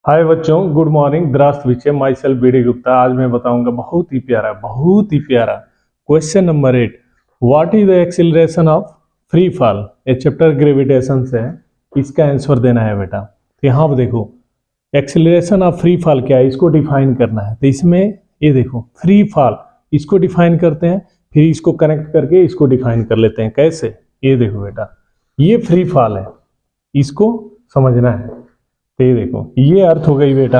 हाय बच्चों, good morning. द्रास्तविचे myself B D Gupta. आज मैं बताऊंगा बहुत ही प्यारा question number 8। What is the acceleration of free fall. ये चैप्टर ग्रेविटेशन से है, इसका आंसर देना है बेटा। तो यहाँ पर देखो, एक्सीलरेशन ऑफ फ्री फॉल क्या है, इसको डिफाइन करना है। तो इसमें ये देखो, फ्री फॉल इसको डिफाइन करते हैं, फिर इसको कनेक्ट करके इसको डिफाइन कर लेते हैं। कैसे, ये देखो बेटा, ये फ्री फॉल है, इसको समझना है। तो ये देखो, ये अर्थ हो गई बेटा,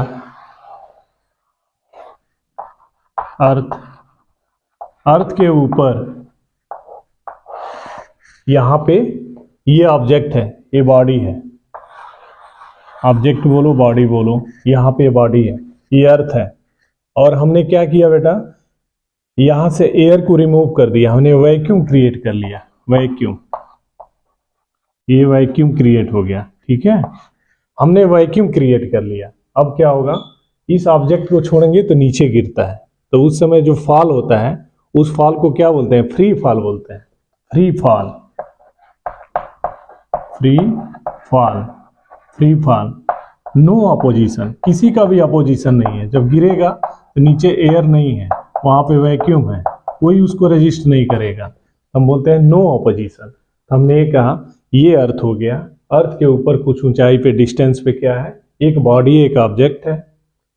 अर्थ के ऊपर यहां पे ये ऑब्जेक्ट है, ये बॉडी है। ऑब्जेक्ट बोलो, बॉडी बोलो, यहां पे बॉडी है, ये अर्थ है। और हमने क्या किया बेटा, यहां से एयर को रिमूव कर दिया, हमने वैक्यूम क्रिएट कर लिया। वैक्यूम, ये वैक्यूम क्रिएट हो गया, ठीक है। हमने वैक्यूम क्रिएट कर लिया। अब क्या होगा, इस ऑब्जेक्ट को छोड़ेंगे तो नीचे गिरता है, तो उस समय जो फॉल होता है उस फॉल को क्या बोलते हैं, फ्री फॉल बोलते हैं। Free fall, free fall, free fall. No opposition, किसी का भी अपोजिशन नहीं है। जब गिरेगा तो नीचे एयर नहीं है, वहां पे वैक्यूम है, कोई उसको रेजिस्ट नहीं करेगा। हम बोलते हैं नो अपोजिशन। हमने ये कहा, ये अर्थ हो गया। अर्थ के ऊपर कुछ ऊंचाई पे, डिस्टेंस पे क्या है, एक बॉडी, एक ऑब्जेक्ट है।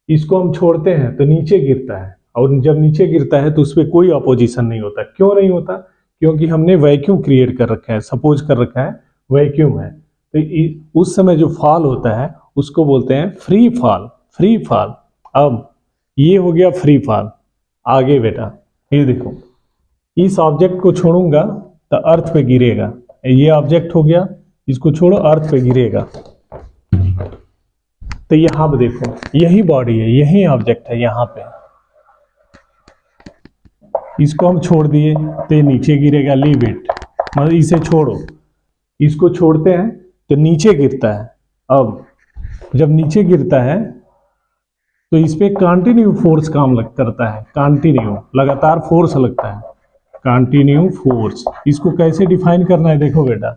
इसको हम छोड़ते हैं तो नीचे गिरता है, और जब नीचे गिरता है तो उस पर कोई अपोजिशन नहीं होता। क्यों नहीं होता, क्योंकि हमने वैक्यूम क्रिएट कर रखा है, सपोज कर रखा है वैक्यूम है। तो उस समय जो फॉल होता है उसको बोलते हैं फ्री फॉल। Free fall. अब ये हो गया फ्री फॉल। आगे बेटा, ये देखो, इस ऑब्जेक्ट को छोड़ूंगा तो अर्थ पे गिरेगा। ये ऑब्जेक्ट हो गया, इसको छोड़ो, अर्थ पे गिरेगा। तो यहां पे देखो, यही बॉडी है, यही ऑब्जेक्ट है, यहां पे इसको हम छोड़ दिए तो ये नीचे गिरेगा। लीव इट, मतलब इसे छोड़ो। इसको छोड़ते हैं तो नीचे गिरता है। अब जब नीचे गिरता है तो इस पे कंटिन्यू फोर्स काम करता है। कंटिन्यू, लगातार फोर्स लगता है, कंटिन्यू फोर्स। इसको कैसे डिफाइन करना है, देखो बेटा,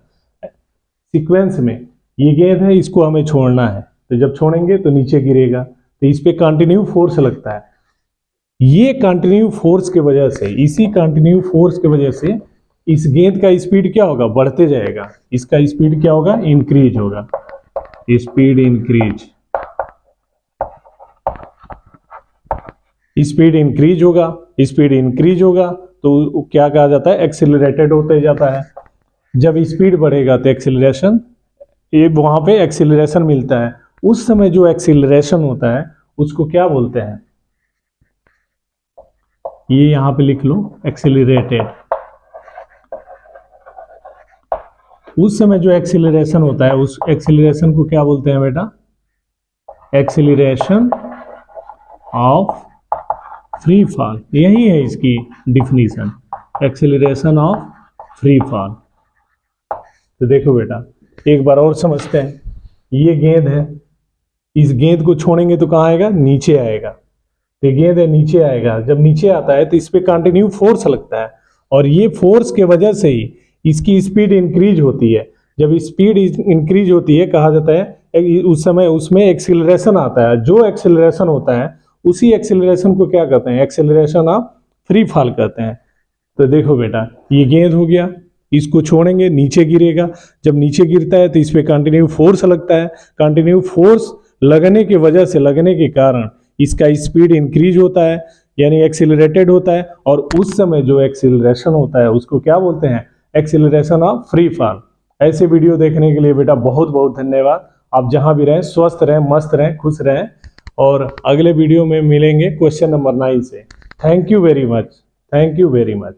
सीक्वेंस में ये गेंद है, इसको हमें छोड़ना है, तो जब छोड़ेंगे तो नीचे गिरेगा, तो इस पे कंटिन्यू फोर्स लगता है। ये कंटिन्यू फोर्स की वजह से, इसी कंटिन्यू फोर्स की वजह से इस गेंद का स्पीड क्या होगा, बढ़ते जाएगा। इसका स्पीड क्या होगा, इंक्रीज होगा। स्पीड इंक्रीज, स्पीड इंक्रीज होगा। स्पीड इंक्रीज होगा तो क्या कहा जाता है, एक्सिलरेटेड होते जाता है। जब स्पीड बढ़ेगा तो एक्सिलरेशन, ये वहां पे एक्सिलरेशन मिलता है। उस समय जो एक्सिलरेशन होता है उसको क्या बोलते हैं, ये यहां पे लिख लो, एक्सिलरेटेड। उस समय जो एक्सिलरेशन होता है उस एक्सिलरेशन को क्या बोलते हैं बेटा, एक्सिलरेशन ऑफ फ्री फॉल। यही है इसकी definition, acceleration of free fall. तो देखो बेटा, एक बार और समझते हैं। ये गेंद है, इस गेंद को छोड़ेंगे तो कहाँ आएगा, नीचे आएगा। ये गेंद है, नीचे आएगा। जब नीचे आता है तो इस पे कंटिन्यू फोर्स लगता है, और ये फोर्स के वजह से ही इसकी स्पीड इंक्रीज होती है। जब स्पीड इंक्रीज होती है, कहा जाता है उस समय उसमें एक्सिलरेशन आता है। जो एक्सिलरेशन होता है उसी एक्सिलरेशन को क्या कहते हैं, एक्सिलरेशन ऑफ फ्री फॉल कहते हैं। तो देखो बेटा, ये गेंद हो गया, इसको छोड़ेंगे नीचे गिरेगा। जब नीचे गिरता है तो इस पे कंटिन्यू फोर्स लगता है। कंटिन्यू फोर्स लगने की वजह से, लगने के कारण इसका स्पीड इंक्रीज होता है, यानी एक्सिलरेटेड होता है। और उस समय जो एक्सिलरेशन होता है उसको क्या बोलते हैं, एक्सिलरेशन ऑफ फ्री फॉल। ऐसे वीडियो देखने के लिए बेटा बहुत बहुत धन्यवाद। आप जहां भी रहें, स्वस्थ रहें, मस्त रहें, खुश रहें। और अगले वीडियो में मिलेंगे क्वेश्चन नंबर 9 से। Thank you very much, thank you very much.